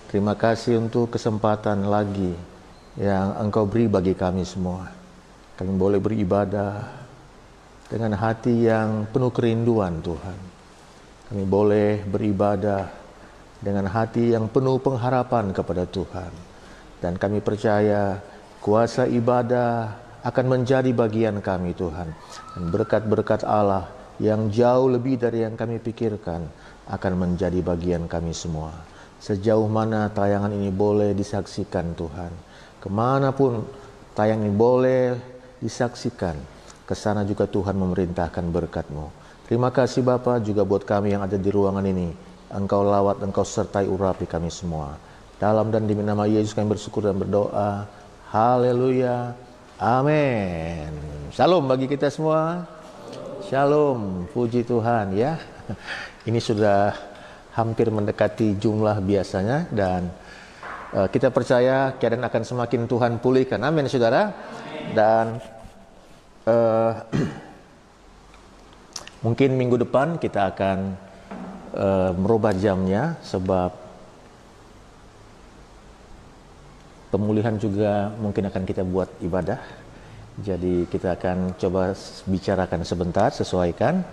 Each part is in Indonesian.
Terima kasih untuk kesempatan lagi yang Engkau beri bagi kami semua. Kami boleh beribadah dengan hati yang penuh kerinduan, Tuhan. Kami boleh beribadah dengan hati yang penuh pengharapan kepada Tuhan. Dan kami percaya kuasa ibadah akan menjadi bagian kami, Tuhan. Dan berkat-berkat Allah yang jauh lebih dari yang kami pikirkan akan menjadi bagian kami semua. Sejauh mana tayangan ini boleh disaksikan, Tuhan, kemanapun tayangan ini boleh disaksikan, ke sana juga Tuhan memerintahkan berkat-Mu. Terima kasih Bapa, juga buat kami yang ada di ruangan ini. Engkau lawat, Engkau sertai urapi kami semua. Dalam dan demi nama Yesus kami bersyukur dan berdoa. Haleluya. Amin. Shalom bagi kita semua. Shalom. Puji Tuhan ya. Ini sudah hampir mendekati jumlah biasanya dan kita percaya keadaan akan semakin Tuhan pulihkan. Amin saudara. Dan mungkin minggu depan kita akan merubah jamnya sebab pemulihan juga mungkin akan kita buat ibadah. Jadi kita akan coba bicarakan sebentar, sesuaikan.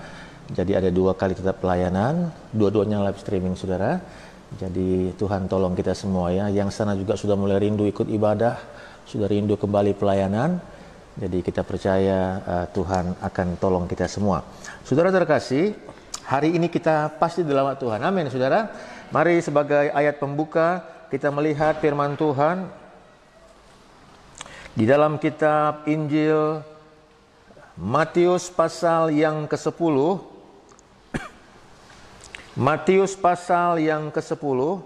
Jadi ada 2 kali tetap pelayanan, dua-duanya live streaming saudara. Jadi Tuhan tolong kita semua ya. Yang sana juga sudah mulai rindu ikut ibadah, sudah rindu kembali pelayanan. Jadi kita percaya Tuhan akan tolong kita semua. Saudara terkasih, hari ini kita pasti dalam Tuhan. Amin saudara. Mari sebagai ayat pembuka kita melihat firman Tuhan di dalam kitab Injil Matius pasal yang ke-10. Matius pasal yang ke-10.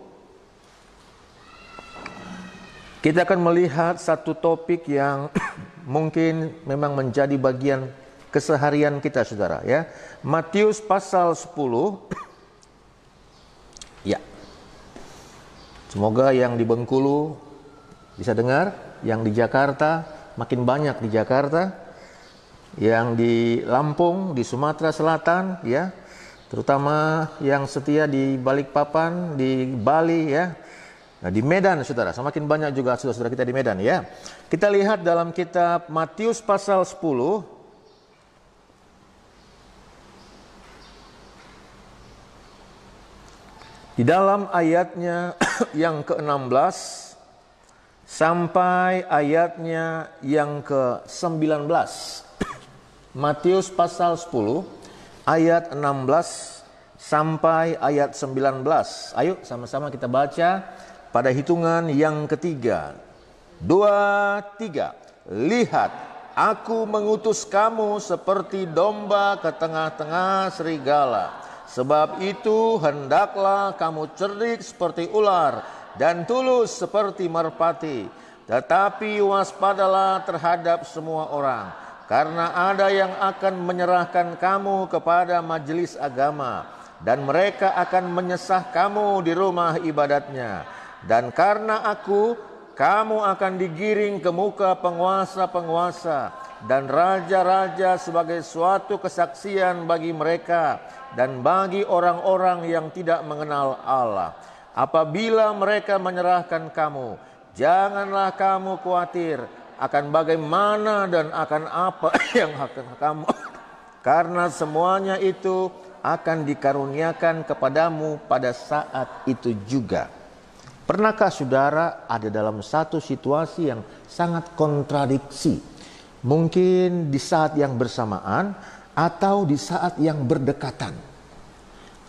Kita akan melihat satu topik yang mungkin memang menjadi bagian keseharian kita saudara ya. Matius pasal 10. Ya. Semoga yang di Bengkulu bisa dengar, yang di Jakarta makin banyak di Jakarta, yang di Lampung, di Sumatera Selatan ya. Terutama yang setia di Balikpapan, di Bali ya. Nah, di Medan saudara, semakin banyak juga saudara-saudara kita di Medan ya. Kita lihat dalam kitab Matius pasal 10. Di dalam ayatnya yang ke-16 sampai ayatnya yang ke-19. Matius pasal 10 ayat 16 sampai ayat 19. Ayo sama-sama kita baca pada hitungan yang ketiga. 2, 3. Lihat, aku mengutus kamu seperti domba ke tengah-tengah serigala. Sebab itu hendaklah kamu cerdik seperti ular dan tulus seperti merpati. Tetapi waspadalah terhadap semua orang, karena ada yang akan menyerahkan kamu kepada majelis agama, dan mereka akan menyesah kamu di rumah ibadatnya. Dan karena aku, kamu akan digiring ke muka penguasa-penguasa dan raja-raja sebagai suatu kesaksian bagi mereka dan bagi orang-orang yang tidak mengenal Allah. Apabila mereka menyerahkan kamu, janganlah kamu khawatir akan bagaimana dan akan apa yang akan kamu, karena semuanya itu akan dikaruniakan kepadamu pada saat itu juga. Pernahkah saudara ada dalam satu situasi yang sangat kontradiksi? Mungkin di saat yang bersamaan atau di saat yang berdekatan.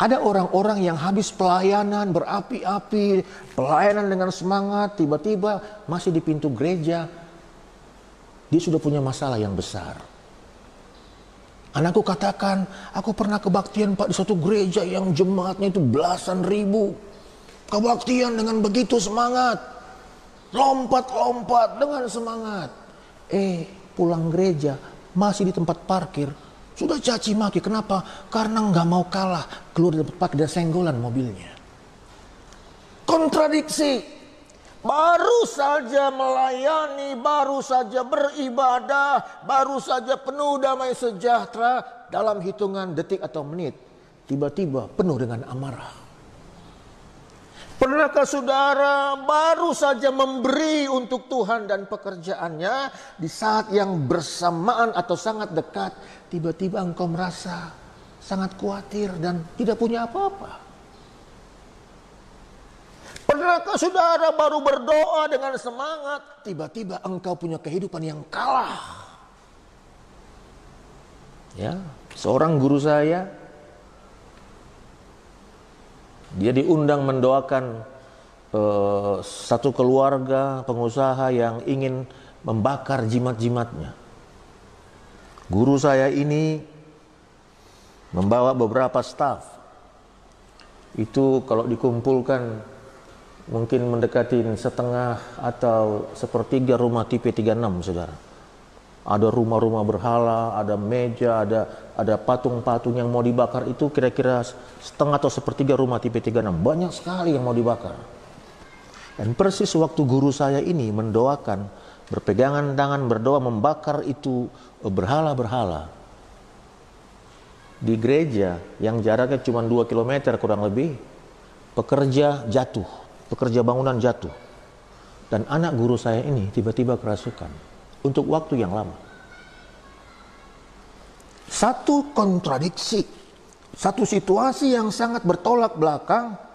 Ada orang-orang yang habis pelayanan berapi-api, pelayanan dengan semangat, tiba-tiba masih di pintu gereja. Dia sudah punya masalah yang besar. Anakku katakan, aku pernah kebaktian Pak di suatu gereja yang jemaatnya itu belasan ribu. Kebaktian dengan begitu semangat. Lompat-lompat dengan semangat. Pulang gereja, masih di tempat parkir. Sudah caci maki, kenapa? Karena nggak mau kalah. Keluar dari tempat parkir dan senggolan mobilnya. Kontradiksi. Baru saja melayani, baru saja beribadah, baru saja penuh damai sejahtera, dalam hitungan detik atau menit, tiba-tiba penuh dengan amarah. Pernahkah saudara baru saja memberi untuk Tuhan dan pekerjaannya, di saat yang bersamaan atau sangat dekat, tiba-tiba engkau merasa sangat khawatir dan tidak punya apa-apa? Pernahkah saudara baru berdoa dengan semangat, tiba-tiba engkau punya kehidupan yang kalah? Ya, seorang guru saya, dia diundang mendoakan satu keluarga pengusaha yang ingin membakar jimat-jimatnya. Guru saya ini membawa beberapa staf. Itu kalau dikumpulkan mungkin mendekati setengah atau sepertiga rumah tipe 36, saudara. Ada rumah-rumah berhala, ada meja, ada patung-patung yang mau dibakar. Itu kira-kira setengah atau sepertiga rumah tipe 36. Banyak sekali yang mau dibakar. Dan persis waktu guru saya ini mendoakan, berpegangan tangan berdoa membakar itu berhala-berhala, di gereja yang jaraknya cuma 2 km kurang lebih, pekerja jatuh, pekerja bangunan jatuh. Dan anak guru saya ini tiba-tiba kerasukan untuk waktu yang lama. Satu kontradiksi, satu situasi yang sangat bertolak belakang.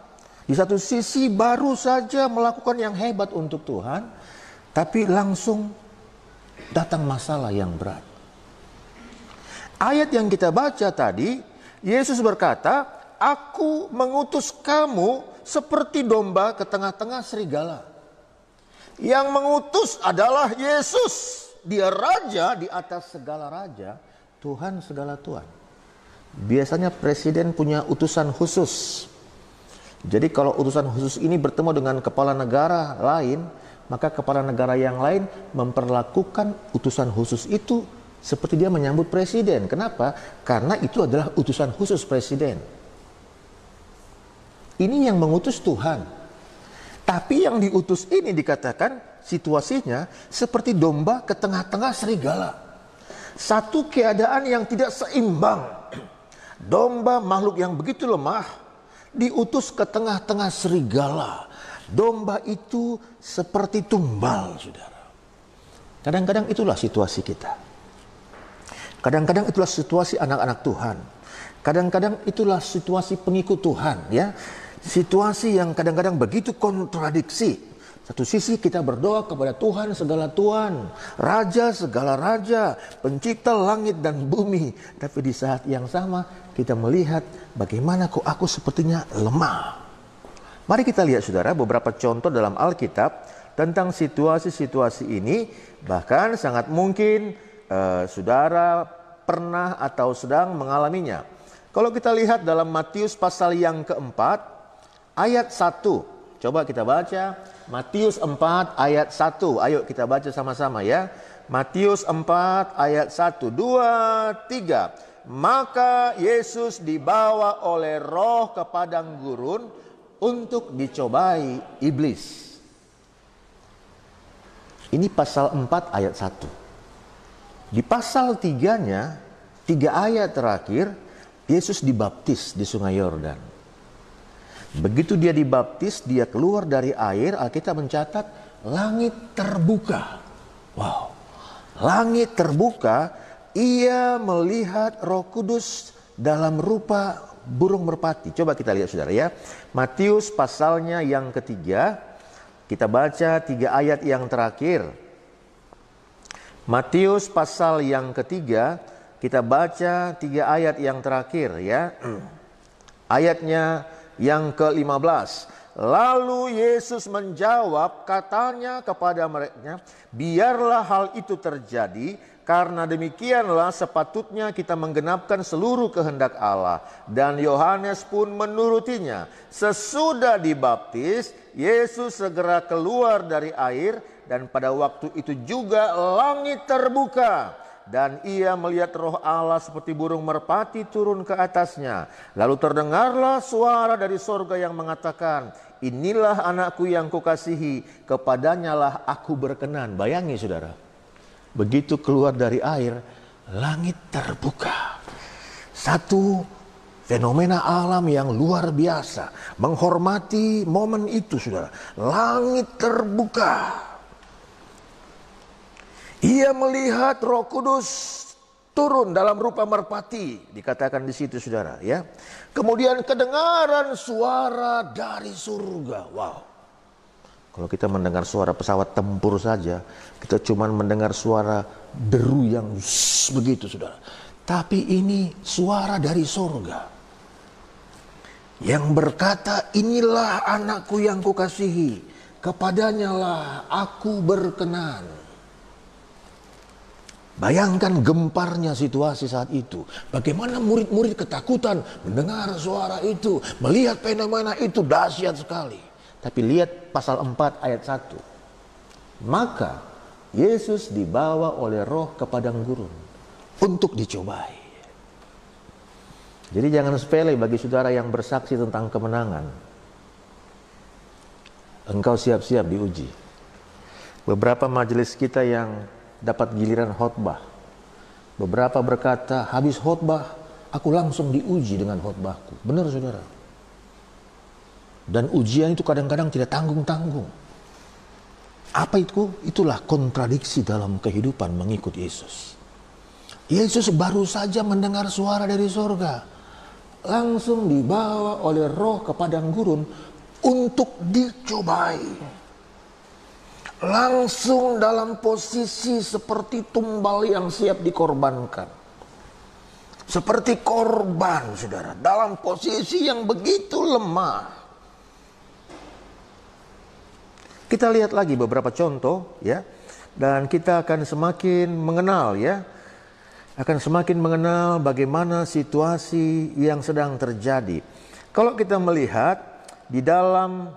Di satu sisi baru saja melakukan yang hebat untuk Tuhan, tapi langsung datang masalah yang berat. Ayat yang kita baca tadi, Yesus berkata, "Aku mengutus kamu seperti domba ke tengah-tengah serigala." Yang mengutus adalah Yesus. Dia raja di atas segala raja, Tuhan segala Tuhan. Biasanya presiden punya utusan khusus. Jadi kalau utusan khusus ini bertemu dengan kepala negara lain, maka kepala negara yang lain memperlakukan utusan khusus itu seperti dia menyambut presiden. Kenapa? Karena itu adalah utusan khusus presiden. Ini yang mengutus Tuhan. Tapi yang diutus ini dikatakan situasinya seperti domba ke tengah-tengah serigala. Satu keadaan yang tidak seimbang. Domba, makhluk yang begitu lemah, diutus ke tengah-tengah serigala. Domba itu seperti tumbal, saudara. Kadang-kadang itulah situasi kita. Kadang-kadang itulah situasi anak-anak Tuhan. Kadang-kadang itulah situasi pengikut Tuhan, ya. Situasi yang kadang-kadang begitu kontradiksi. Satu sisi kita berdoa kepada Tuhan segala Tuhan, Raja segala Raja, Pencipta langit dan bumi. Tapi di saat yang sama kita melihat bagaimana kok aku sepertinya lemah. Mari kita lihat, saudara, beberapa contoh dalam Alkitab tentang situasi-situasi ini. Bahkan sangat mungkin saudara pernah atau sedang mengalaminya. Kalau kita lihat dalam Matius pasal yang keempat, ayat 1. Coba kita baca Matius 4 ayat 1. Ayo kita baca sama-sama, ya. Matius 4 ayat 1, 2, 3. Maka Yesus dibawa oleh Roh ke padang gurun untuk dicobai iblis. Ini pasal 4 ayat 1. Di pasal 3-nya, 3 ayat terakhir, Yesus dibaptis di Sungai Yordan. Begitu dia dibaptis, dia keluar dari air, Alkitab mencatat langit terbuka. Wow, langit terbuka, ia melihat Roh Kudus dalam rupa burung merpati. Coba kita lihat, saudara, ya. Matius pasalnya yang ketiga, kita baca 3 ayat yang terakhir. Matius pasal yang ketiga, kita baca 3 ayat yang terakhir, ya. Ayatnya yang ke-15. Lalu Yesus menjawab, katanya kepada mereka, biarlah hal itu terjadi, karena demikianlah sepatutnya kita menggenapkan seluruh kehendak Allah. Dan Yohanes pun menurutinya. Sesudah dibaptis, Yesus segera keluar dari air, dan pada waktu itu juga langit terbuka. Dan ia melihat Roh Allah seperti burung merpati turun ke atasnya. Lalu terdengarlah suara dari sorga yang mengatakan, inilah anakku yang kukasihi, kepadanya lah aku berkenan. Bayangi, saudara, begitu keluar dari air, langit terbuka. Satu Fenomena alam yang luar biasa. Menghormati momen itu, saudara. Langit terbuka. Ia melihat Roh Kudus turun dalam rupa merpati. Dikatakan di situ, saudara. Ya. Kemudian kedengaran suara dari surga. Wow. Kalau kita mendengar suara pesawat tempur saja, kita cuma mendengar suara deru yang begitu, saudara. Tapi ini suara dari surga. Yang berkata, inilah anakku yang kukasihi, kepadanya lah aku berkenan. Bayangkan gemparnya situasi saat itu. Bagaimana murid-murid ketakutan mendengar suara itu, melihat fenomena itu dahsyat sekali. Tapi lihat pasal 4 ayat 1. Maka Yesus dibawa oleh Roh ke padang gurun untuk dicobai. Jadi jangan sepele bagi saudara yang bersaksi tentang kemenangan. Engkau siap-siap diuji. Beberapa majelis kita yang dapat giliran khotbah, beberapa berkata, habis khotbah aku langsung diuji dengan khotbahku. Benar, saudara. Dan ujian itu kadang-kadang tidak tanggung-tanggung. Apa itu? Itulah kontradiksi dalam kehidupan mengikut Yesus. Yesus baru saja mendengar suara dari surga, langsung dibawa oleh Roh ke padang gurun untuk dicobai. Langsung dalam posisi seperti tumbal yang siap dikorbankan. Seperti korban, saudara, dalam posisi yang begitu lemah. Kita lihat lagi beberapa contoh, ya, dan kita akan semakin mengenal, ya, akan semakin mengenal bagaimana situasi yang sedang terjadi. Kalau kita melihat di dalam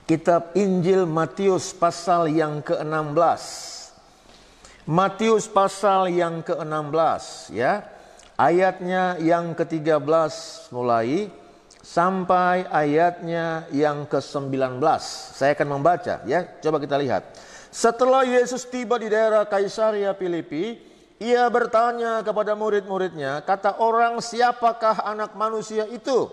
kitab Injil Matius pasal yang ke-16. Matius pasal yang ke-16, ya. Ayatnya yang ke-13 mulai sampai ayatnya yang ke-19. Saya akan membaca, ya. Coba kita lihat. Setelah Yesus tiba di daerah Kaisaria Filipi, ia bertanya kepada murid-muridnya, kata orang, siapakah anak manusia itu?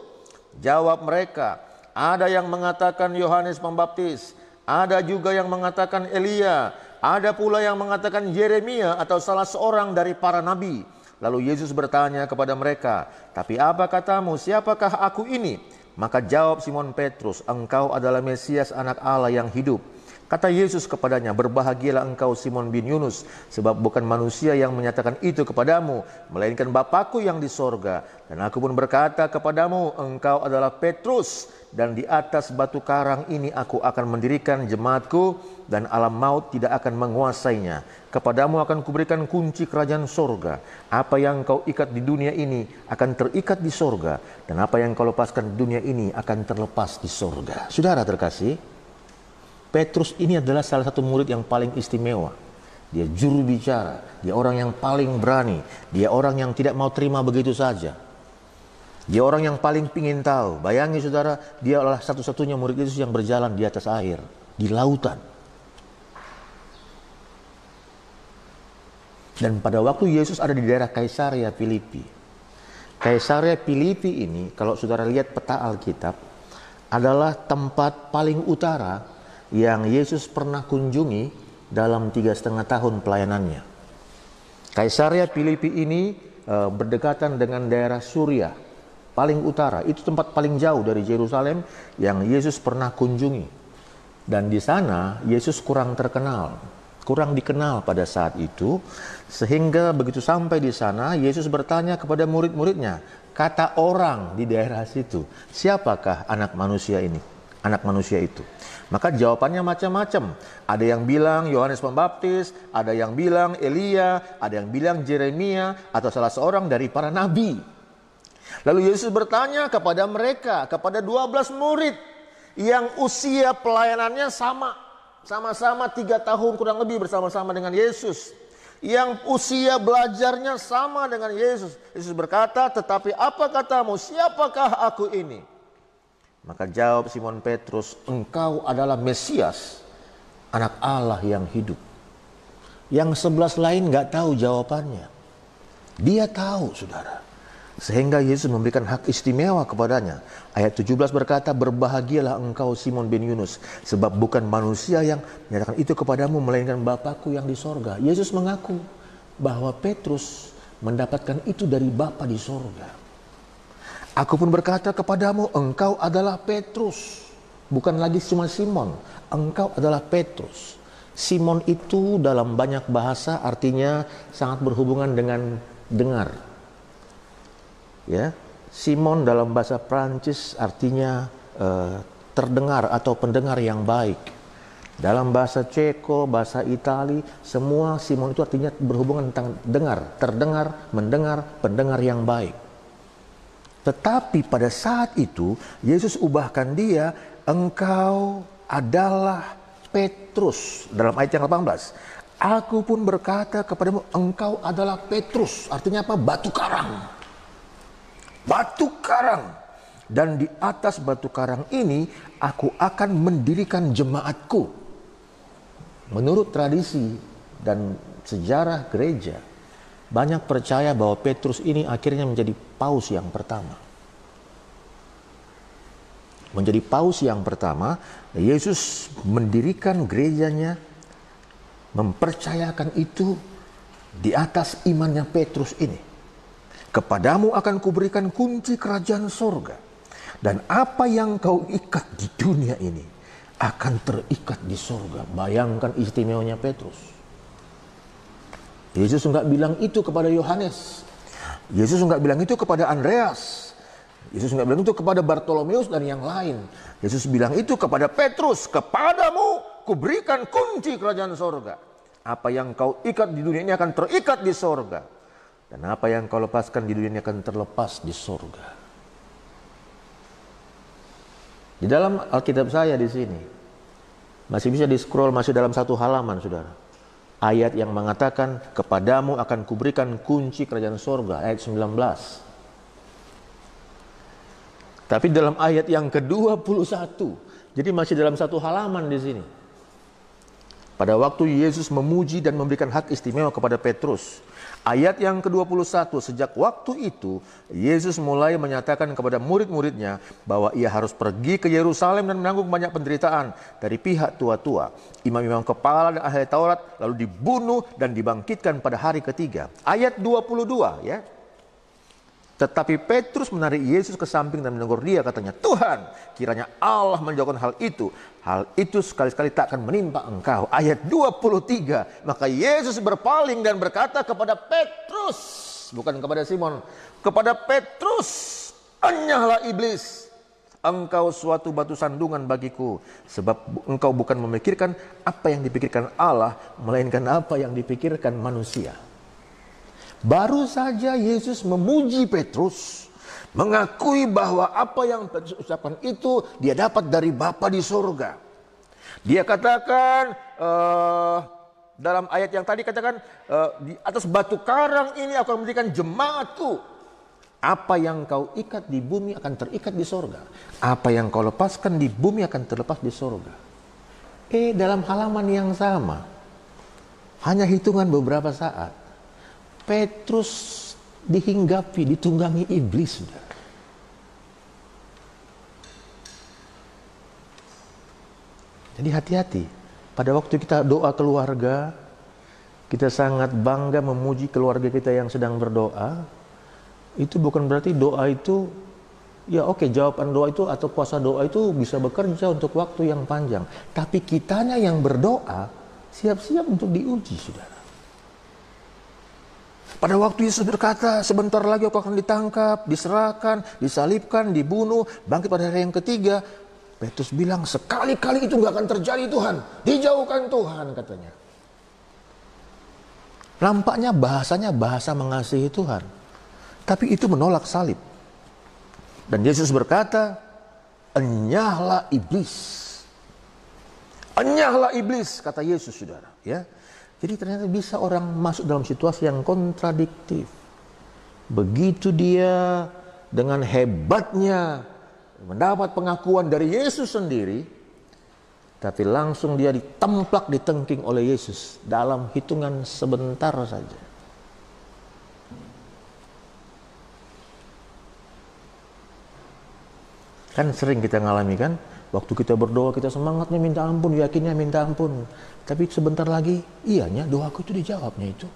Jawab mereka, ada yang mengatakan Yohanes Pembaptis, ada juga yang mengatakan Elia, ada pula yang mengatakan Yeremia atau salah seorang dari para nabi. Lalu Yesus bertanya kepada mereka, tapi apa katamu, siapakah aku ini? Maka jawab Simon Petrus, engkau adalah Mesias, anak Allah yang hidup. Kata Yesus kepadanya, berbahagialah engkau Simon bin Yunus, sebab bukan manusia yang menyatakan itu kepadamu, melainkan Bapakku yang di sorga. Dan aku pun berkata kepadamu, engkau adalah Petrus, dan di atas batu karang ini aku akan mendirikan jemaatku, dan alam maut tidak akan menguasainya. Kepadamu akan kuberikan kunci kerajaan sorga. Apa yang kau ikat di dunia ini akan terikat di sorga, dan apa yang kau lepaskan di dunia ini akan terlepas di sorga. Saudara terkasih, Petrus ini adalah salah satu murid yang paling istimewa. Dia juru bicara, dia orang yang paling berani, dia orang yang tidak mau terima begitu saja. Dia orang yang paling ingin tahu. Bayangi saudara, dia adalah satu-satunya murid Yesus yang berjalan di atas air, di lautan. Dan pada waktu Yesus ada di daerah Kaisaria Filipi. Kaisaria Filipi ini, kalau saudara lihat peta Alkitab, adalah tempat paling utara yang Yesus pernah kunjungi dalam 3,5 tahun pelayanannya. Kaisaria Filipi ini berdekatan dengan daerah Suriah, paling utara. Itu tempat paling jauh dari Yerusalem yang Yesus pernah kunjungi. Dan di sana Yesus kurang terkenal, kurang dikenal pada saat itu, sehingga begitu sampai di sana Yesus bertanya kepada murid-muridnya, kata orang di daerah situ, siapakah anak manusia ini? Anak manusia itu. Maka jawabannya macam-macam. Ada yang bilang Yohanes Pembaptis, ada yang bilang Elia, ada yang bilang Yeremia atau salah seorang dari para nabi. Lalu Yesus bertanya kepada mereka, kepada 12 murid yang usia pelayanannya sama-sama 3 tahun kurang lebih bersama-sama dengan Yesus. Yang usia belajarnya sama dengan Yesus. Yesus berkata, tetapi apa katamu, siapakah aku ini? Maka jawab Simon Petrus, engkau adalah Mesias, anak Allah yang hidup. Yang 11 lain gak tahu jawabannya. Dia tahu, saudara. Sehingga Yesus memberikan hak istimewa kepadanya. Ayat 17 berkata, berbahagialah engkau Simon bin Yunus, sebab bukan manusia yang menyatakan itu kepadamu, melainkan Bapakku yang di sorga. Yesus mengaku bahwa Petrus mendapatkan itu dari Bapa di sorga. Aku pun berkata kepadamu, engkau adalah Petrus. Bukan lagi cuma Simon, engkau adalah Petrus. Simon itu dalam banyak bahasa artinya sangat berhubungan dengan dengar. Ya, Simon dalam bahasa Prancis artinya terdengar atau pendengar yang baik. Dalam bahasa Ceko, bahasa Itali, semua Simon itu artinya berhubungan tentang dengar, terdengar, mendengar, pendengar yang baik. Tetapi pada saat itu Yesus ubahkan dia, engkau adalah Petrus, dalam ayat yang 18. Aku pun berkata kepadamu, engkau adalah Petrus. Artinya apa? Batu karang. Batu karang, dan di atas batu karang ini aku akan mendirikan jemaatku. Menurut tradisi dan sejarah gereja, banyak percaya bahwa Petrus ini akhirnya menjadi paus yang pertama. Menjadi paus yang pertama, Yesus mendirikan gerejanya, mempercayakan itu di atas imannya Petrus ini. Kepadamu akan kuberikan kunci kerajaan sorga. Dan apa yang kau ikat di dunia ini akan terikat di sorga. Bayangkan istimewanya Petrus. Yesus enggak bilang itu kepada Yohanes. Yesus enggak bilang itu kepada Andreas. Yesus enggak bilang itu kepada Bartolomeus dan yang lain. Yesus bilang itu kepada Petrus. Kepadamu kuberikan kunci kerajaan sorga. Apa yang kau ikat di dunia ini akan terikat di sorga. Dan apa yang kau lepaskan di dunia ini akan terlepas di surga. Di dalam Alkitab saya di sini masih bisa di-scroll, masih dalam satu halaman, saudara. Ayat yang mengatakan kepadamu akan kuberikan kunci kerajaan surga, ayat 19. Tapi dalam ayat yang ke-21, jadi masih dalam satu halaman di sini. Pada waktu Yesus memuji dan memberikan hak istimewa kepada Petrus, ayat yang ke-21, sejak waktu itu Yesus mulai menyatakan kepada murid-muridnya bahwa ia harus pergi ke Yerusalem dan menanggung banyak penderitaan dari pihak tua-tua, imam-imam kepala dan ahli Taurat, lalu dibunuh dan dibangkitkan pada hari ketiga. Ayat 22 ya. Tetapi Petrus menarik Yesus ke samping dan menegur dia, katanya, Tuhan, kiranya Allah menjauhkan hal itu. Hal itu sekali-sekali tak akan menimpa engkau. Ayat 23, maka Yesus berpaling dan berkata kepada Petrus, bukan kepada Simon, kepada Petrus, enyahlah iblis, engkau suatu batu sandungan bagiku, sebab engkau bukan memikirkan apa yang dipikirkan Allah, melainkan apa yang dipikirkan manusia. Baru saja Yesus memuji Petrus, mengakui bahwa apa yang Petrus ucapkan itu dia dapat dari Bapa di surga. Dia katakan dalam ayat yang tadi katakan, di atas batu karang ini aku akan mendirikan jemaatku. Apa yang kau ikat di bumi akan terikat di surga. Apa yang kau lepaskan di bumi akan terlepas di surga. Dalam halaman yang sama, hanya hitungan beberapa saat, Petrus dihinggapi, ditunggangi iblis. Jadi hati-hati. Pada waktu kita doa keluarga, kita sangat bangga memuji keluarga kita yang sedang berdoa. Itu bukan berarti doa itu, ya oke, jawaban doa itu atau kuasa doa itu bisa bekerja untuk waktu yang panjang. Tapi kitanya yang berdoa, siap-siap untuk diuji, saudara. Pada waktu Yesus berkata, sebentar lagi aku akan ditangkap, diserahkan, disalibkan, dibunuh, bangkit pada hari yang ketiga. Petrus bilang, sekali-kali itu gak akan terjadi Tuhan. Dijauhkan Tuhan, katanya. Nampaknya bahasanya bahasa mengasihi Tuhan. Tapi itu menolak salib. Dan Yesus berkata, enyahlah iblis. Enyahlah iblis, kata Yesus, saudara. Ya. Jadi ternyata bisa orang masuk dalam situasi yang kontradiktif. Begitu dia dengan hebatnya mendapat pengakuan dari Yesus sendiri, tapi langsung dia ditemplak, ditengking oleh Yesus dalam hitungan sebentar saja. Kan sering kita ngalami kan, waktu kita berdoa kita semangatnya minta ampun, yakinnya minta ampun. Tapi sebentar lagi, iyanya doaku itu dijawabnya itu.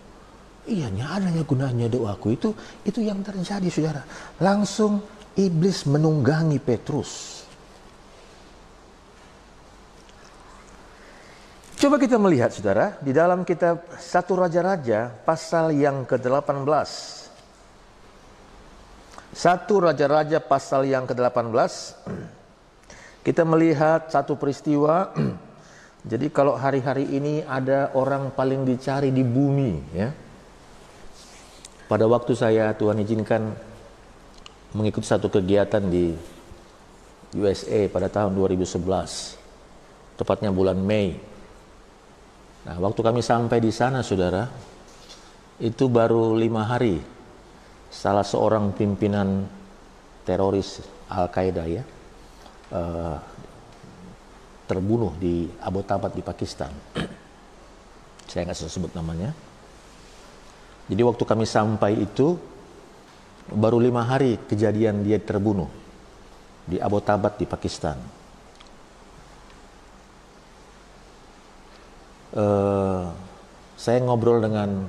Iyanya adanya gunanya doaku itu yang terjadi saudara. Langsung iblis menunggangi Petrus. Coba kita melihat saudara, di dalam kitab 1 Raja-Raja pasal yang ke-18. 1 Raja-Raja pasal yang ke-18, kita melihat satu peristiwa. Jadi kalau hari-hari ini ada orang paling dicari di bumi ya. Pada waktu saya Tuhan izinkan mengikuti satu kegiatan di USA pada tahun 2011, tepatnya bulan Mei. Nah, waktu kami sampai di sana saudara, itu baru 5 hari salah seorang pimpinan teroris Al-Qaeda ya terbunuh di Abbottabad di Pakistan. Saya nggak sebut namanya. Jadi waktu kami sampai itu baru 5 hari kejadian dia terbunuh di Abbottabad di Pakistan. Saya ngobrol dengan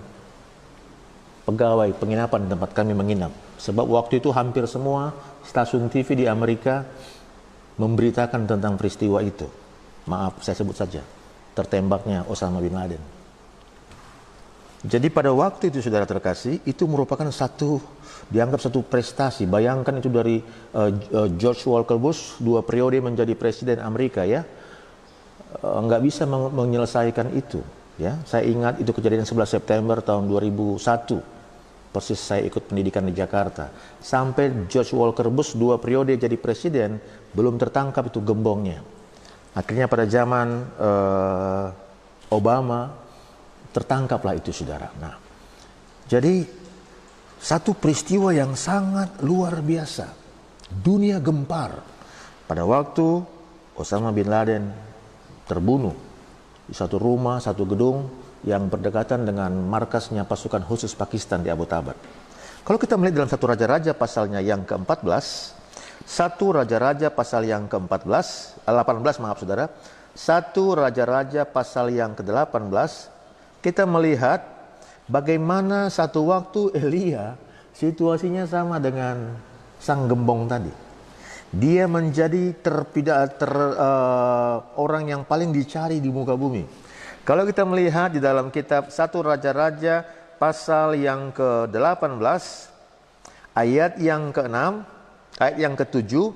pegawai penginapan tempat kami menginap. Sebab waktu itu hampir semua stasiun TV di Amerika memberitakan tentang peristiwa itu. Maaf, saya sebut saja. Tertembaknya Osama bin Laden. Jadi pada waktu itu saudara terkasih, itu merupakan dianggap satu prestasi. Bayangkan itu dari George Walker Bush, 2 periode menjadi presiden Amerika ya. Nggak bisa menyelesaikan itu. Ya, saya ingat itu kejadian 11 September tahun 2001. Persis saya ikut pendidikan di Jakarta. Sampai George Walker Bush 2 periode jadi presiden, belum tertangkap itu gembongnya. Akhirnya pada zaman Obama, tertangkaplah itu saudara. Nah, jadi satu peristiwa yang sangat luar biasa. Dunia gempar. Pada waktu Osama bin Laden terbunuh di satu rumah, satu gedung yang berdekatan dengan markasnya pasukan khusus Pakistan di Abbottabad. Kalau kita melihat dalam 1 Raja-Raja pasalnya yang ke-14, 1 Raja-Raja pasal yang ke-14, 18 maaf saudara, 1 Raja-Raja pasal yang ke-18, kita melihat bagaimana satu waktu Elia situasinya sama dengan sang gembong tadi. Dia menjadi orang yang paling dicari di muka bumi. Kalau kita melihat di dalam kitab 1 Raja-Raja pasal yang ke-18 ayat yang ke-6, ayat yang ke-7,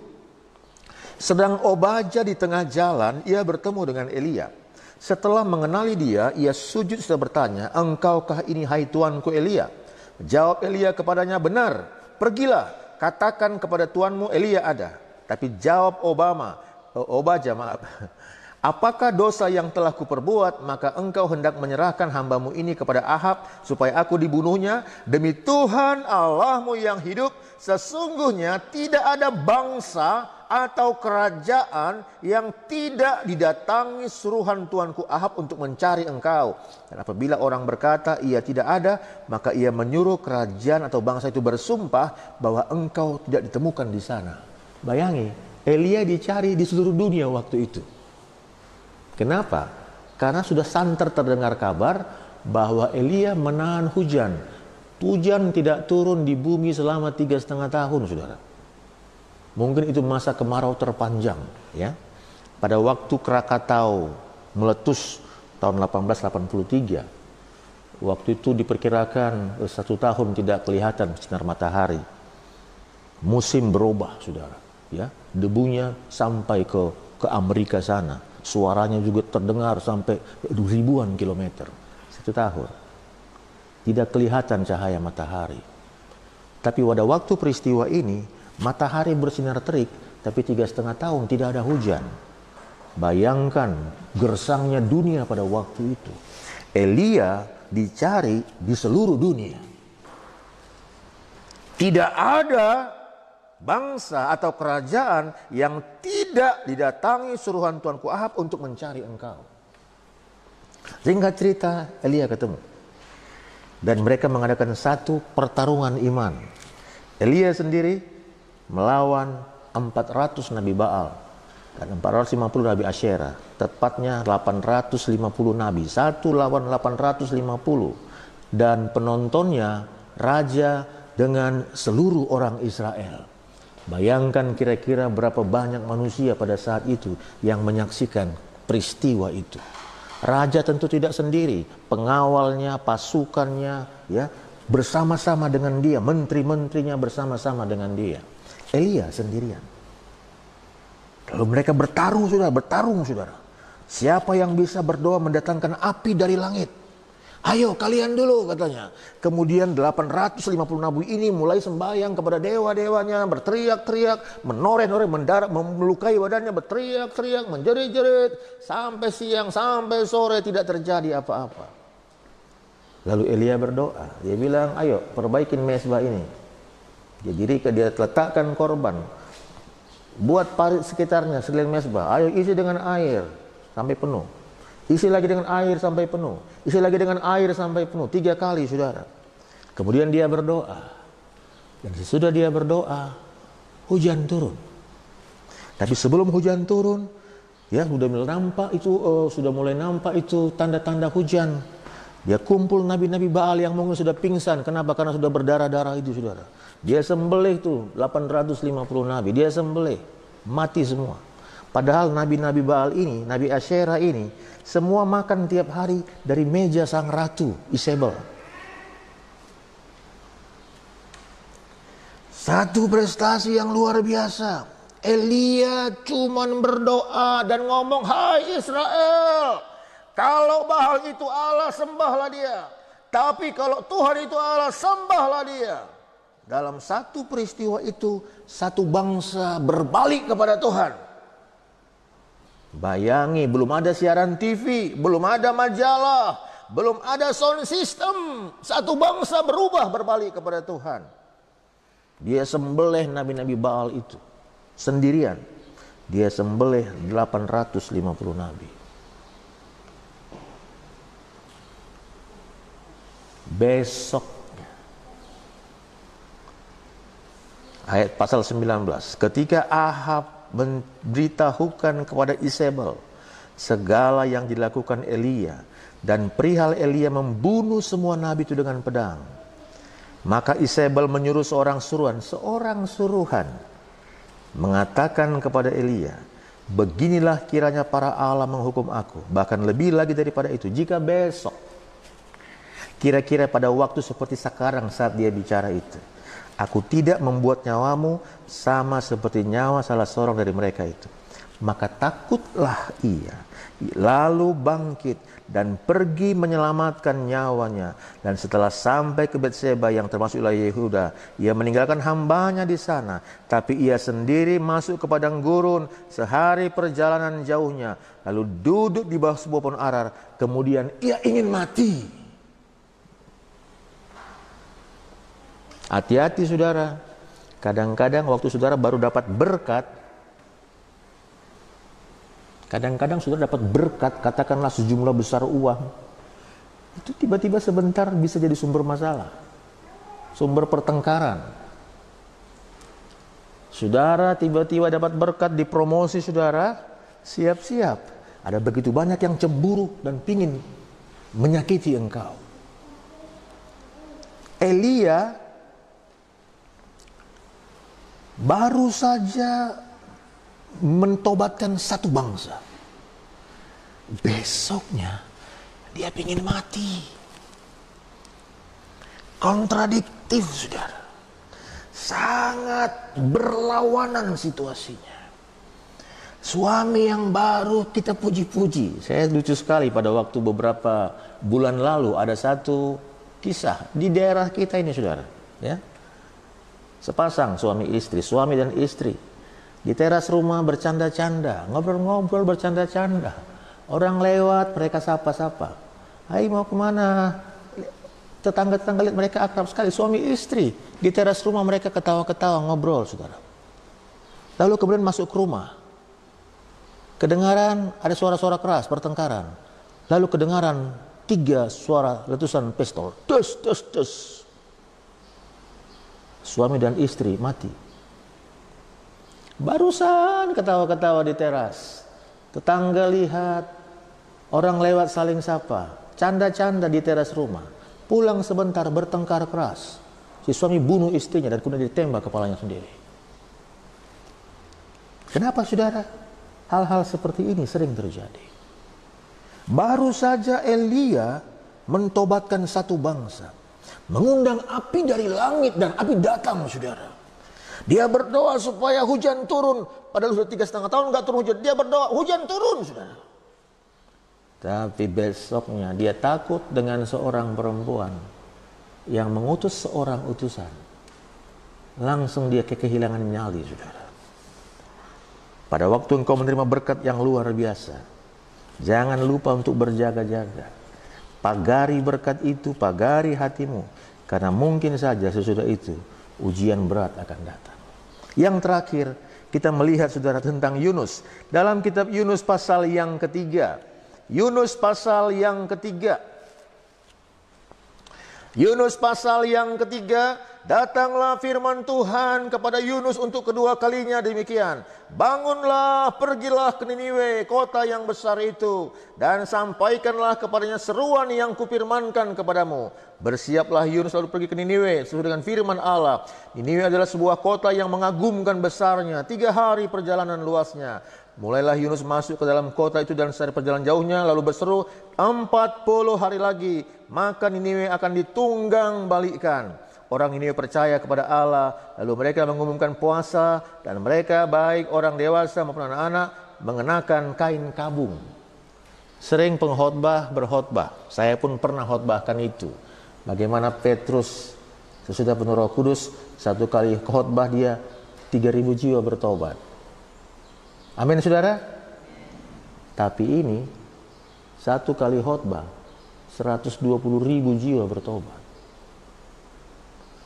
sedang Obaja di tengah jalan, ia bertemu dengan Elia. Setelah mengenali dia, ia sujud serta bertanya, "Engkaukah ini hai tuanku Elia?" Jawab Elia kepadanya, "Benar, pergilah, katakan kepada tuanmu Elia ada." Tapi jawab Obaja, "Apakah dosa yang telah kuperbuat, maka engkau hendak menyerahkan hambamu ini kepada Ahab, supaya aku dibunuhnya? Demi Tuhan Allahmu yang hidup, sesungguhnya tidak ada bangsa atau kerajaan yang tidak didatangi suruhan tuanku Ahab untuk mencari engkau. Dan apabila orang berkata ia tidak ada, maka ia menyuruh kerajaan atau bangsa itu bersumpah bahwa engkau tidak ditemukan di sana." Bayangi, Elia dicari di seluruh dunia waktu itu. Kenapa? Karena sudah santer terdengar kabar bahwa Elia menahan hujan. Hujan tidak turun di bumi selama 3,5 tahun, saudara. Mungkin itu masa kemarau terpanjang, ya. Pada waktu Krakatau meletus tahun 1883, waktu itu diperkirakan 1 tahun tidak kelihatan sinar matahari. Musim berubah, saudara. Ya, debunya sampai ke Amerika sana. Suaranya juga terdengar sampai ribuan kilometer. 1 tahun. Tidak kelihatan cahaya matahari. Tapi pada waktu peristiwa ini, matahari bersinar terik, tapi 3,5 tahun tidak ada hujan. Bayangkan gersangnya dunia pada waktu itu. Elia dicari di seluruh dunia. Tidak ada bangsa atau kerajaan yang tidak didatangi suruhan tuanku Ahab untuk mencari engkau. Singkat cerita, Elia ketemu. Dan mereka mengadakan satu pertarungan iman. Elia sendiri melawan 400 Nabi Baal dan 450 Nabi Asyera. Tepatnya 850 Nabi. Satu lawan 850. Dan penontonnya raja dengan seluruh orang Israel. Bayangkan kira-kira berapa banyak manusia pada saat itu yang menyaksikan peristiwa itu. Raja tentu tidak sendiri, pengawalnya, pasukannya, ya, bersama-sama dengan dia, menteri-menterinya bersama-sama dengan dia. Elia sendirian. Lalu mereka bertarung, saudara. Siapa yang bisa berdoa mendatangkan api dari langit? Ayo kalian dulu, katanya. Kemudian 850 nabi ini mulai sembahyang kepada dewa-dewanya, berteriak-teriak, menoreh-noreh, mendarat, melukai badannya, berteriak-teriak, menjerit-jerit, sampai siang, sampai sore tidak terjadi apa-apa. Lalu Elia berdoa, dia bilang, ayo perbaikin mezbah ini. Dia letakkan korban, buat parit sekitarnya selain mezbah, ayo isi dengan air sampai penuh. Isi lagi dengan air sampai penuh. Isi lagi dengan air sampai penuh. 3 kali, saudara. Kemudian dia berdoa. Dan sesudah dia berdoa, hujan turun. Tapi sebelum hujan turun, ya sudah mulai nampak itu tanda-tanda hujan. Dia kumpul nabi-nabi Baal yang mungkin sudah pingsan. Kenapa? Karena sudah berdarah-darah itu, saudara. Dia sembelih tuh 850 nabi. Dia sembelih. Mati semua. Padahal nabi-nabi Baal ini, Nabi Asyera ini, semua makan tiap hari dari meja sang ratu Isabel. Satu prestasi yang luar biasa. Elia cuman berdoa dan ngomong, hai Israel, kalau Baal itu Allah, sembahlah dia. Tapi kalau Tuhan itu Allah, sembahlah dia. Dalam satu peristiwa itu, satu bangsa berbalik kepada Tuhan. Bayangi, belum ada siaran TV, belum ada majalah, belum ada sound system. Satu bangsa berubah berbalik kepada Tuhan. Dia sembelih nabi-nabi Baal itu sendirian. Dia sembelih 850 nabi. Besoknya, ayat pasal 19, ketika Ahab memberitahukan kepada Isabel segala yang dilakukan Elia dan perihal Elia membunuh semua nabi itu dengan pedang, maka Isabel menyuruh seorang suruhan mengatakan kepada Elia, beginilah kiranya para Allah menghukum aku, bahkan lebih lagi daripada itu, jika besok, kira-kira pada waktu seperti sekarang saat dia bicara itu, aku tidak membuat nyawamu sama seperti nyawa salah seorang dari mereka itu. Maka takutlah ia, lalu bangkit dan pergi menyelamatkan nyawanya. Dan setelah sampai ke Betseba yang termasuk wilayah Yehuda, ia meninggalkan hambanya di sana. Tapi ia sendiri masuk ke padang gurun sehari perjalanan jauhnya. Lalu duduk di bawah sebuah pohon arar. Kemudian ia ingin mati. Hati-hati, saudara. Kadang-kadang waktu saudara baru dapat berkat, katakanlah sejumlah besar uang, itu tiba-tiba sebentar bisa jadi sumber masalah, sumber pertengkaran. Saudara tiba-tiba dapat berkat, dipromosi, saudara, siap-siap. Ada begitu banyak yang cemburu dan pingin menyakiti engkau. Elia baru saja mentobatkan satu bangsa. Besoknya dia ingin mati. Kontradiktif, saudara. Sangat berlawanan situasinya. Suami yang baru kita puji-puji. Saya lucu sekali pada waktu beberapa bulan lalu ada satu kisah di daerah kita ini, saudara, ya. Sepasang suami dan istri di teras rumah bercanda-canda, ngobrol-ngobrol bercanda-canda. Orang lewat, mereka sapa-sapa. Hai, mau kemana? Tetangga-tetangga lihat mereka akrab sekali, suami istri. Di teras rumah mereka ketawa-ketawa, ngobrol, saudara. Lalu kemudian masuk ke rumah. Kedengaran ada suara-suara keras, pertengkaran. Lalu kedengaran 3 suara letusan pistol. Des, des, des. Suami dan istri mati. Barusan ketawa-ketawa di teras. Tetangga lihat, orang lewat saling sapa, canda-canda di teras rumah. Pulang sebentar bertengkar keras. Si suami bunuh istrinya dan kemudian ditembak kepalanya sendiri. Kenapa saudara? Hal-hal seperti ini sering terjadi. Baru saja Elia mentobatkan satu bangsa. Mengundang api dari langit dan api datang saudara. Dia berdoa supaya hujan turun. Padahal sudah 3,5 tahun nggak turun hujan. Dia berdoa hujan turun saudara. Tapi besoknya dia takut dengan seorang perempuan yang mengutus seorang utusan. Langsung dia kehilangan nyali saudara. Pada waktu engkau menerima berkat yang luar biasa, jangan lupa untuk berjaga-jaga. Pagari berkat itu, pagari hatimu. Karena mungkin saja sesudah itu ujian berat akan datang. Yang terakhir, kita melihat saudara tentang Yunus. Dalam kitab Yunus pasal yang ketiga. Yunus pasal yang ketiga. Yunus pasal yang ketiga. Datanglah firman Tuhan kepada Yunus untuk kedua kalinya demikian. Bangunlah, pergilah ke Niniwe, kota yang besar itu, dan sampaikanlah kepadanya seruan yang kupirmankan kepadamu. Bersiaplah Yunus lalu pergi ke Niniwe sesuai dengan firman Allah. Niniwe adalah sebuah kota yang mengagumkan besarnya, 3 hari perjalanan luasnya. Mulailah Yunus masuk ke dalam kota itu dan sedari perjalanan jauhnya lalu berseru, 40 hari lagi maka Niniwe akan ditunggang balikkan. Orang ini percaya kepada Allah, lalu mereka mengumumkan puasa, dan mereka baik orang dewasa maupun anak-anak mengenakan kain kabung. Sering pengkhotbah berkhotbah, saya pun pernah khotbahkan itu. Bagaimana Petrus sesudah penuh Roh Kudus, satu kali khotbah dia 3.000 jiwa bertobat. Amin saudara. Tapi ini satu kali khotbah 120.000 jiwa bertobat.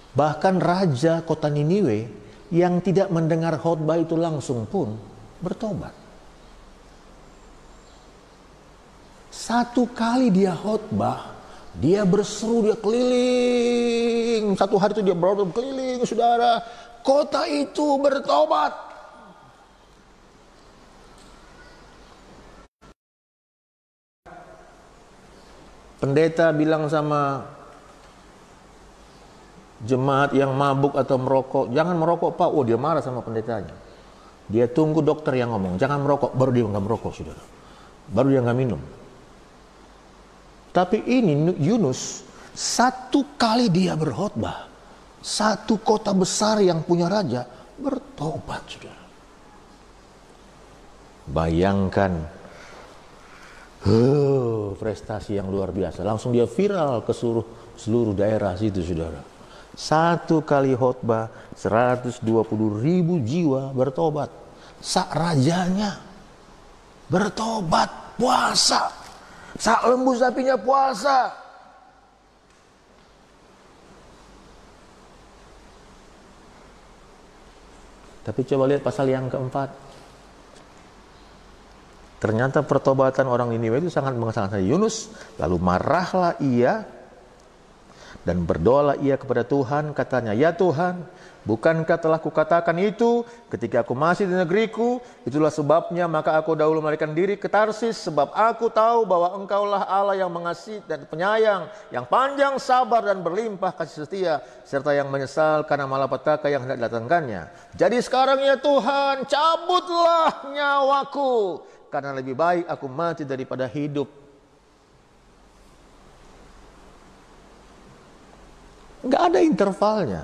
Bahkan raja kota Niniwe yang tidak mendengar khotbah itu langsung pun bertobat. Satu kali dia khotbah, dia berseru, dia keliling. Satu hari itu dia berdoa keliling, saudara. Kota itu bertobat. Pendeta bilang sama jemaat yang mabuk atau merokok, jangan merokok pak. Oh, dia marah sama pendetanya. Dia tunggu dokter yang ngomong, jangan merokok, baru dia nggak merokok saudara. Baru dia nggak minum. Tapi ini Yunus, satu kali dia berkhotbah, satu kota besar yang punya raja bertobat saudara. Bayangkan, prestasi yang luar biasa. Langsung dia viral ke seluruh daerah situ saudara. Satu kali khotbah 120.000 jiwa bertobat. Sak rajanya bertobat, puasa. Sak lembu sapinya puasa. Tapi coba lihat pasal yang keempat. Ternyata pertobatan orang Niniwe itu sangat mengesankan Yunus. Lalu marahlah ia dan berdoalah ia kepada Tuhan, katanya, ya Tuhan, bukankah telah kukatakan itu ketika aku masih di negeriku? Itulah sebabnya maka aku dahulu melarikan diri ke Tarsis, sebab aku tahu bahwa engkaulah Allah yang mengasihi dan penyayang, yang panjang sabar dan berlimpah kasih setia, serta yang menyesal karena malapetaka yang hendak didatangkannya. Jadi sekarang ya Tuhan, cabutlah nyawaku, karena lebih baik aku mati daripada hidup. Nggak ada intervalnya.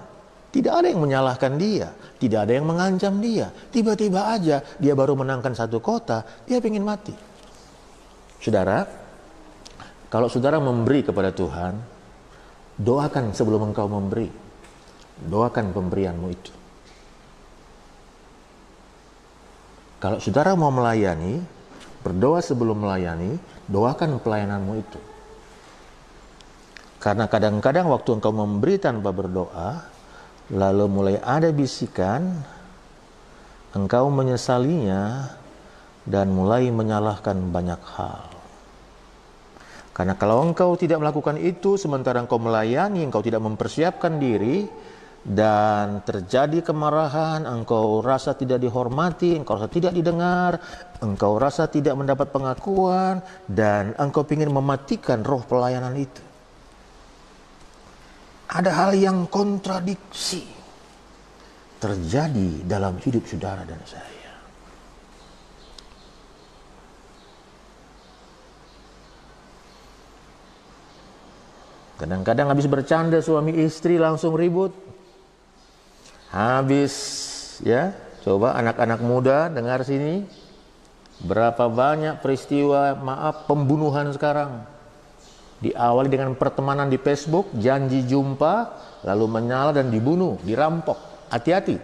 Tidak ada yang menyalahkan dia. Tidak ada yang mengancam dia. Tiba-tiba aja dia baru menangkan satu kota, dia ingin mati. Saudara, kalau saudara memberi kepada Tuhan, doakan sebelum engkau memberi. Doakan pemberianmu itu. Kalau saudara mau melayani, berdoa sebelum melayani, doakan pelayananmu itu. Karena kadang-kadang waktu engkau memberi tanpa berdoa, lalu mulai ada bisikan, engkau menyesalinya dan mulai menyalahkan banyak hal. Karena kalau engkau tidak melakukan itu, sementara engkau melayani, engkau tidak mempersiapkan diri, dan terjadi kemarahan, engkau rasa tidak dihormati, engkau rasa tidak didengar, engkau rasa tidak mendapat pengakuan, dan engkau ingin mematikan roh pelayanan itu. Ada hal yang kontradiksi terjadi dalam hidup saudara dan saya. Kadang-kadang habis bercanda suami istri langsung ribut. Habis, ya, coba anak-anak muda dengar sini. Berapa banyak peristiwa, pembunuhan sekarang. Diawali dengan pertemanan di Facebook, janji jumpa, lalu menyala dan dibunuh, dirampok. Hati-hati.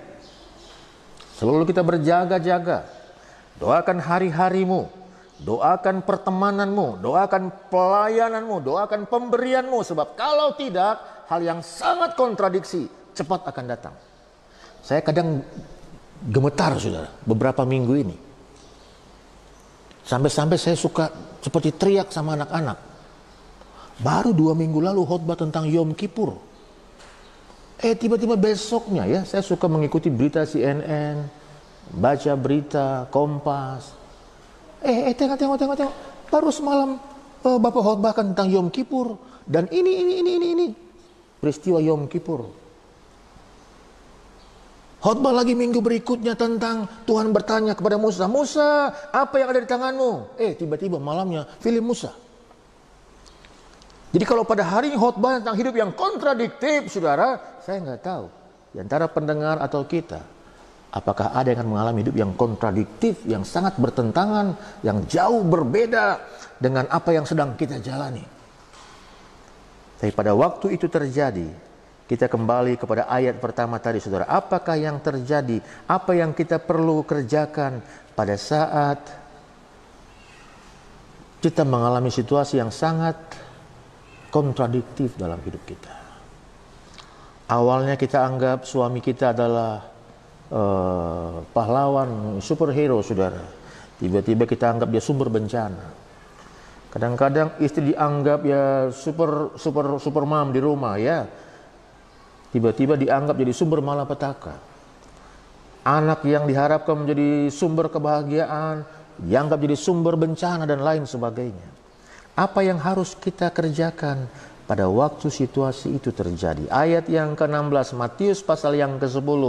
Selalu kita berjaga-jaga. Doakan hari-harimu. Doakan pertemananmu, doakan pelayananmu, doakan pemberianmu. Sebab kalau tidak, hal yang sangat kontradiksi cepat akan datang. Saya kadang gemetar, saudara, beberapa minggu ini. Sampai-sampai saya suka seperti teriak sama anak-anak. Baru 2 minggu lalu khotbah tentang Yom Kippur. Tiba-tiba besoknya ya, saya suka mengikuti berita CNN, baca berita Kompas. Tengok. Baru semalam Bapak khotbahkan tentang Yom Kippur. Dan ini. Peristiwa Yom Kippur. Khotbah lagi minggu berikutnya tentang Tuhan bertanya kepada Musa. Musa, apa yang ada di tanganmu? Tiba-tiba malamnya film Musa. Jadi kalau pada hari khotbah tentang hidup yang kontradiktif, saudara, saya nggak tahu. Di antara pendengar atau kita, apakah ada yang akan mengalami hidup yang kontradiktif, yang sangat bertentangan, yang jauh berbeda dengan apa yang sedang kita jalani. Tapi pada waktu itu terjadi, kita kembali kepada ayat pertama tadi, saudara. Apakah yang terjadi? Apa yang kita perlu kerjakan pada saat kita mengalami situasi yang sangat kontradiktif dalam hidup kita? Awalnya kita anggap suami kita adalah pahlawan, superhero, saudara. Tiba-tiba kita anggap dia sumber bencana. Kadang-kadang istri dianggap ya super mom di rumah, ya. Tiba-tiba dianggap jadi sumber malapetaka. Anak yang diharapkan menjadi sumber kebahagiaan dianggap jadi sumber bencana dan lain sebagainya. Apa yang harus kita kerjakan pada waktu situasi itu terjadi? Ayat yang ke-16 Matius pasal yang ke-10.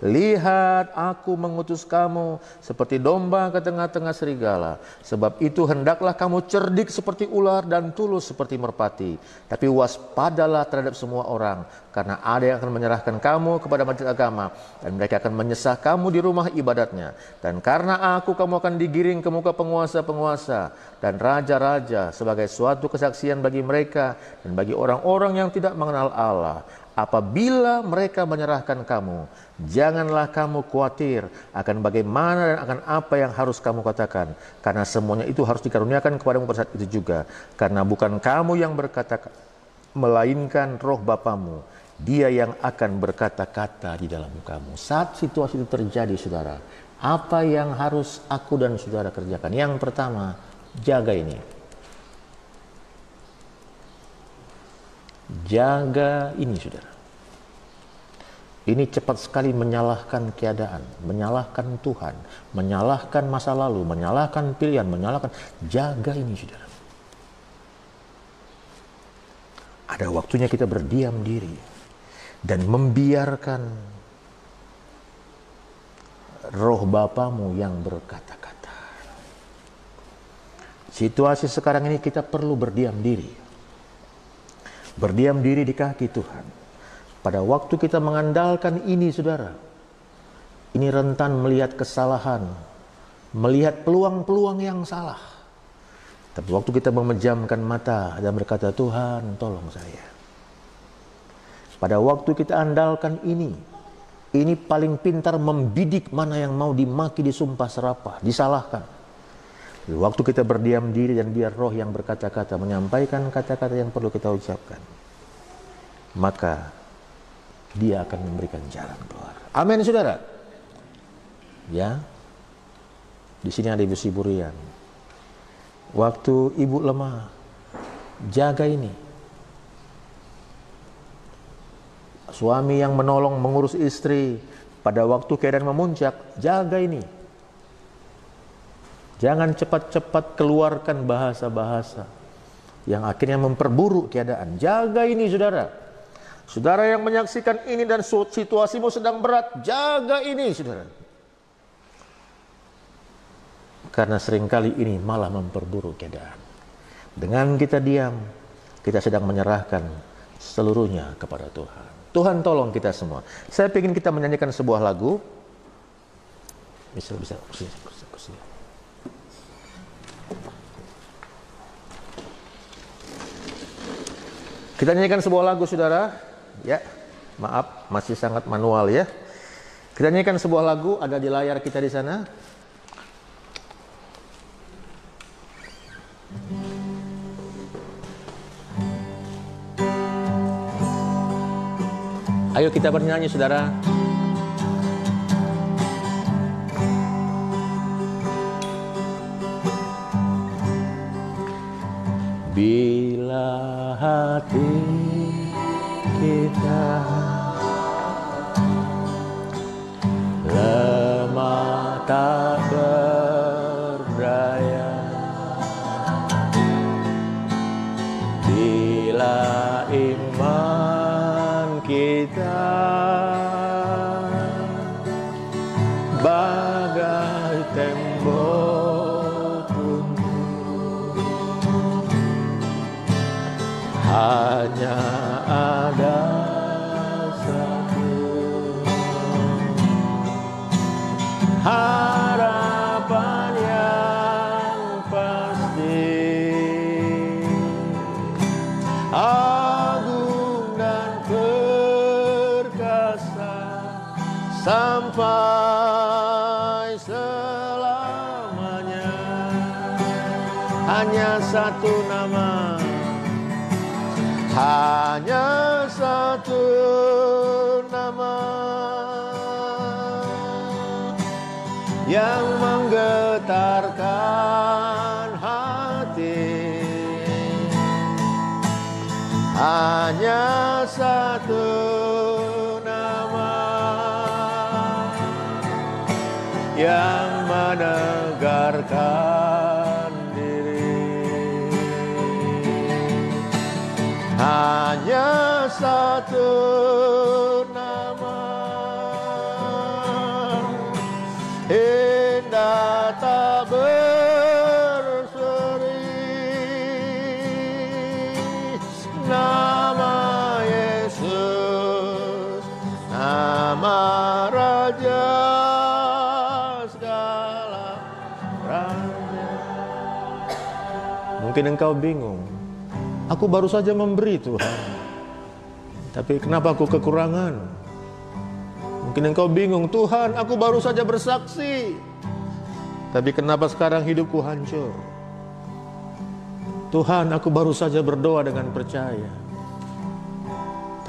Lihat, aku mengutus kamu seperti domba ke tengah-tengah serigala. Sebab itu hendaklah kamu cerdik seperti ular dan tulus seperti merpati. Tapi waspadalah terhadap semua orang, karena ada yang akan menyerahkan kamu kepada majelis agama, dan mereka akan menyesah kamu di rumah ibadatnya. Dan karena aku, kamu akan digiring ke muka penguasa-penguasa dan raja-raja sebagai suatu kesaksian bagi mereka dan bagi orang-orang yang tidak mengenal Allah. Apabila mereka menyerahkan kamu, janganlah kamu khawatir akan bagaimana dan akan apa yang harus kamu katakan, karena semuanya itu harus dikaruniakan kepadamu pada saat itu juga. Karena bukan kamu yang berkata, melainkan roh Bapamu, dia yang akan berkata-kata di dalam kamu. Saat situasi itu terjadi, saudara, apa yang harus aku dan saudara kerjakan? Yang pertama, jaga ini. Jaga ini, saudara. Ini cepat sekali menyalahkan keadaan, menyalahkan Tuhan, menyalahkan masa lalu, menyalahkan pilihan, menyalahkan. Jaga ini, saudara. Ada waktunya kita berdiam diri dan membiarkan roh Bapamu yang berkata-kata. Situasi sekarang ini kita perlu berdiam diri. Berdiam diri di kaki Tuhan. Pada waktu kita mengandalkan ini, saudara, ini rentan melihat kesalahan, melihat peluang-peluang yang salah. Tapi waktu kita memejamkan mata dan berkata, Tuhan, tolong saya. Pada waktu kita andalkan ini paling pintar membidik mana yang mau dimaki, disumpah serapah, disalahkan. Waktu kita berdiam diri dan biar roh yang berkata-kata menyampaikan kata-kata yang perlu kita ucapkan, maka dia akan memberikan jalan keluar. Amin, saudara. Ya, di sini ada Ibu Siburian. Waktu ibu lemah, jaga ini. Suami yang menolong mengurus istri pada waktu keadaan memuncak, jaga ini. Jangan cepat-cepat keluarkan bahasa-bahasa yang akhirnya memperburuk keadaan. Jaga ini, saudara. Saudara yang menyaksikan ini dan situasimu sedang berat, jaga ini, saudara. Karena seringkali ini malah memperburuk keadaan. Dengan kita diam, kita sedang menyerahkan seluruhnya kepada Tuhan. Tuhan tolong kita semua. Saya ingin kita menyanyikan sebuah lagu. Bisa. Kita nyanyikan sebuah lagu, saudara. Ya, maaf, masih sangat manual ya. Kita nyanyikan sebuah lagu, ada di layar kita di sana. Ayo kita bernyanyi, saudara. Bila hati kita lemah tak berdaya, bila iman kita bagai tembok runtuh, hanya ada satu harapan yang pasti, agung dan perkasa sampai selamanya. Hanya satu nama, hanya satu nama yang menggetarkan hati, hanya satu nama yang menegarkan diri, hanya satu nama, indah tak berseri, nama Yesus, nama Raja segala raja. Mungkin engkau bingung, aku baru saja memberi Tuhan, tapi kenapa aku kekurangan? Mungkin engkau bingung, Tuhan, aku baru saja bersaksi, tapi kenapa sekarang hidupku hancur? Tuhan, aku baru saja berdoa dengan percaya,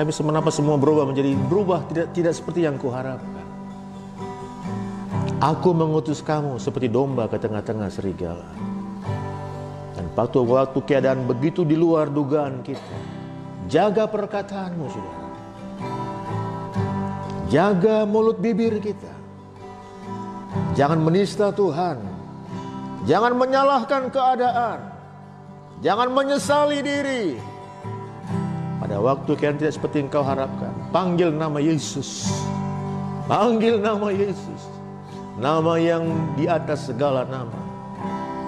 tapi kenapa semua berubah tidak seperti yang kuharapkan? Aku mengutus kamu seperti domba ke tengah-tengah serigala. Dan waktu keadaan begitu di luar dugaan kita, jaga perkataanmu, saudara. Jaga mulut bibir kita. Jangan menista Tuhan. Jangan menyalahkan keadaan. Jangan menyesali diri. Pada waktu keadaan tidak seperti engkau harapkan, panggil nama Yesus. Panggil nama Yesus. Nama yang di atas segala nama.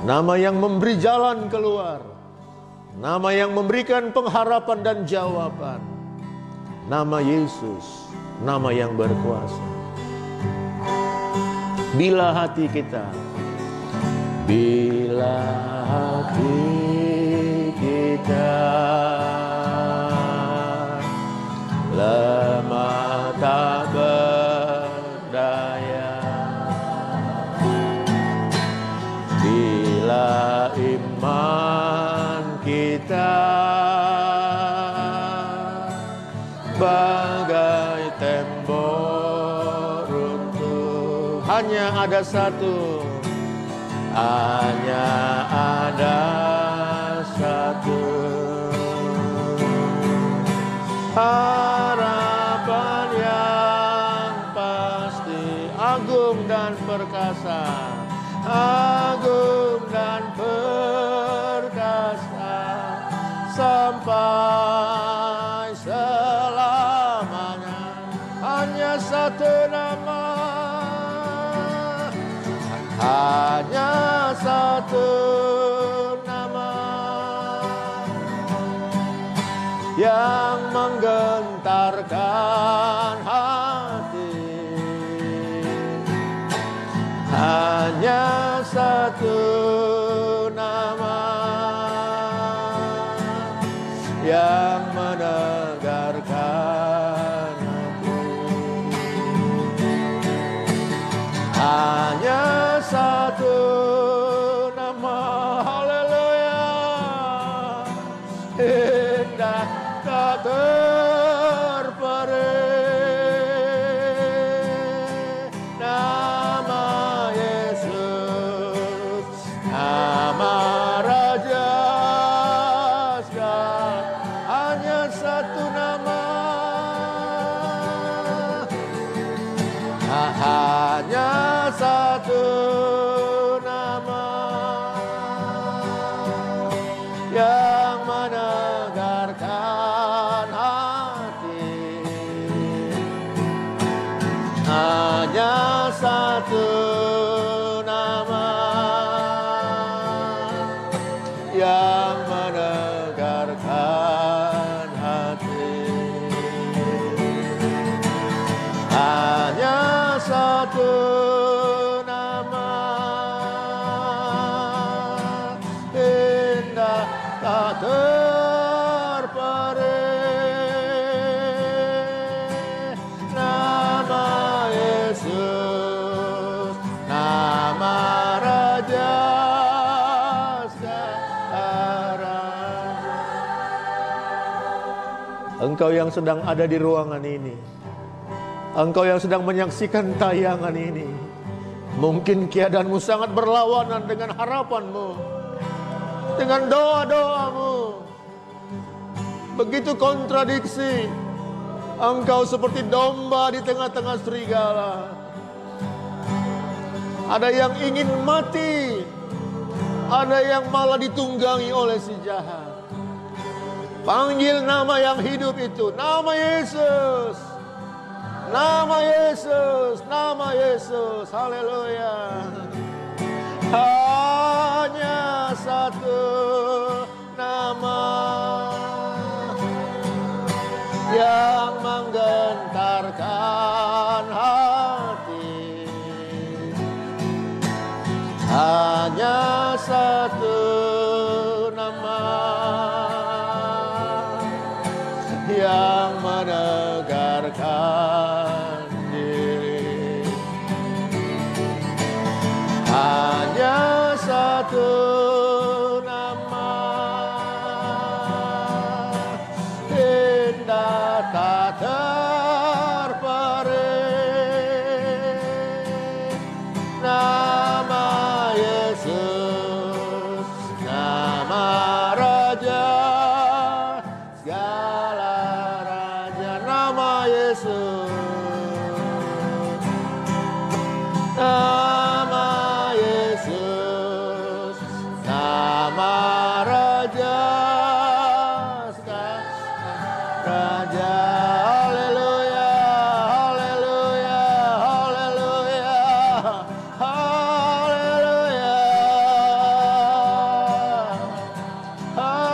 Nama yang memberi jalan keluar. Nama yang memberikan pengharapan dan jawaban. Nama Yesus, nama yang berkuasa. Bila hati kita lemah tak berdaya, bila iman kita bagai tembok runtuh, hanya ada satu, hanya ada satu harapan sampai selamanya. Hanya satu nama, hanya satu nama yang menggentarkan hati. Hanya satu nama yang menegarkan hati. Hanya satu nama, haleluya, indah tak terperi. Nama Yesus, nama Raja segala. Hanya satu nama, hanya satu nama yang menegarkan hati. Hanya satu nama yang menegarkan hati. Hanya satu nama, indah tak terperi. Nama Yesus, nama Raja segala. Engkau yang sedang ada di ruangan ini, engkau yang sedang menyaksikan tayangan ini, mungkin keadaanmu sangat berlawanan dengan harapanmu, dengan doa-doamu. Begitu kontradiksi. Engkau seperti domba di tengah-tengah serigala. Ada yang ingin mati, ada yang malah ditunggangi oleh si jahat. Panggil nama yang hidup itu, nama Yesus. Nama Yesus, nama Yesus, haleluya. Hanya satu nama yang menggentarkan hati. Hanya satu nama yang menegarkan diri. Hanya satu nama, indah tak terperi. Nama Yesus, nama Raja segala raja. Nama Yesus, nama Yesus, nama Raja segala raja. Haleluya, haleluya, haleluya, haleluya,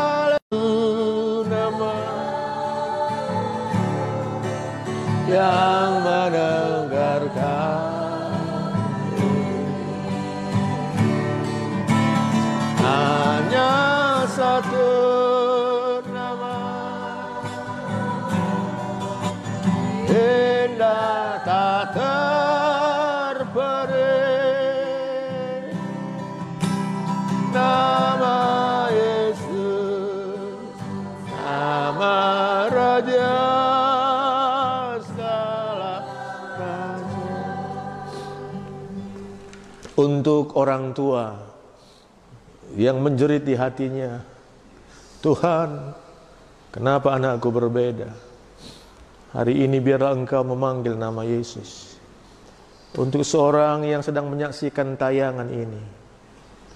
haleluya. Nama yang menegarkan. Hanya satu nama, indah tak terperi. Nama Yesus, nama Raja segala raja. Untuk orang tua yang menjerit di hatinya, Tuhan, kenapa anakku berbeda? Hari ini biarlah Engkau memanggil nama Yesus. Untuk seorang yang sedang menyaksikan tayangan ini,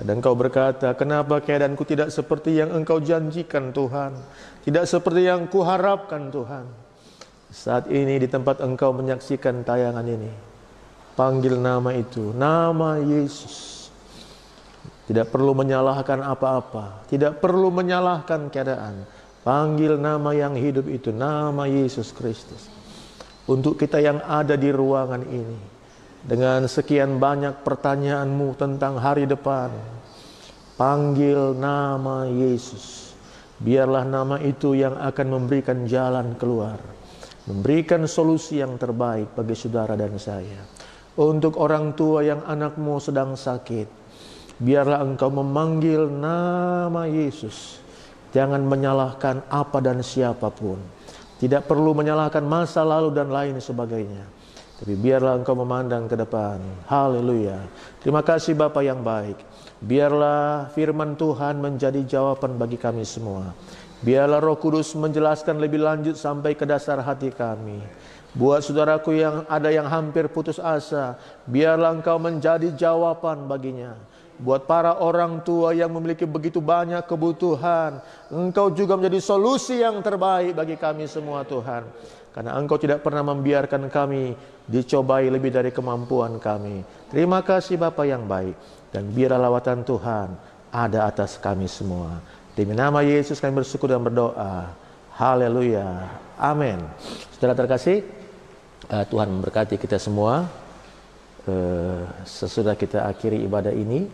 Dan Engkau berkata, kenapa keadaanku tidak seperti yang Engkau janjikan Tuhan, tidak seperti yang kuharapkan Tuhan. Saat ini di tempat Engkau menyaksikan tayangan ini, panggil nama itu, nama Yesus. Tidak perlu menyalahkan apa-apa, tidak perlu menyalahkan keadaan. Panggil nama yang hidup itu, nama Yesus Kristus. Untuk kita yang ada di ruangan ini, dengan sekian banyak pertanyaanmu tentang hari depan, panggil nama Yesus. Biarlah nama itu yang akan memberikan jalan keluar, memberikan solusi yang terbaik bagi saudara dan saya. Untuk orang tua yang anakmu sedang sakit, biarlah engkau memanggil nama Yesus. Jangan menyalahkan apa dan siapapun. Tidak perlu menyalahkan masa lalu dan lain sebagainya. Tapi biarlah engkau memandang ke depan. Haleluya. Terima kasih Bapa yang baik. Biarlah firman Tuhan menjadi jawaban bagi kami semua. Biarlah Roh Kudus menjelaskan lebih lanjut sampai ke dasar hati kami. Buat saudaraku yang ada yang hampir putus asa, biarlah engkau menjadi jawaban baginya. Buat para orang tua yang memiliki begitu banyak kebutuhan, engkau juga menjadi solusi yang terbaik bagi kami semua Tuhan. Karena engkau tidak pernah membiarkan kami dicobai lebih dari kemampuan kami. Terima kasih Bapa yang baik. Dan biarlah lawatan Tuhan ada atas kami semua. Demi nama Yesus kami bersyukur dan berdoa. Haleluya. Amin. Saudara terkasih, Tuhan memberkati kita semua. Sesudah kita akhiri ibadah ini,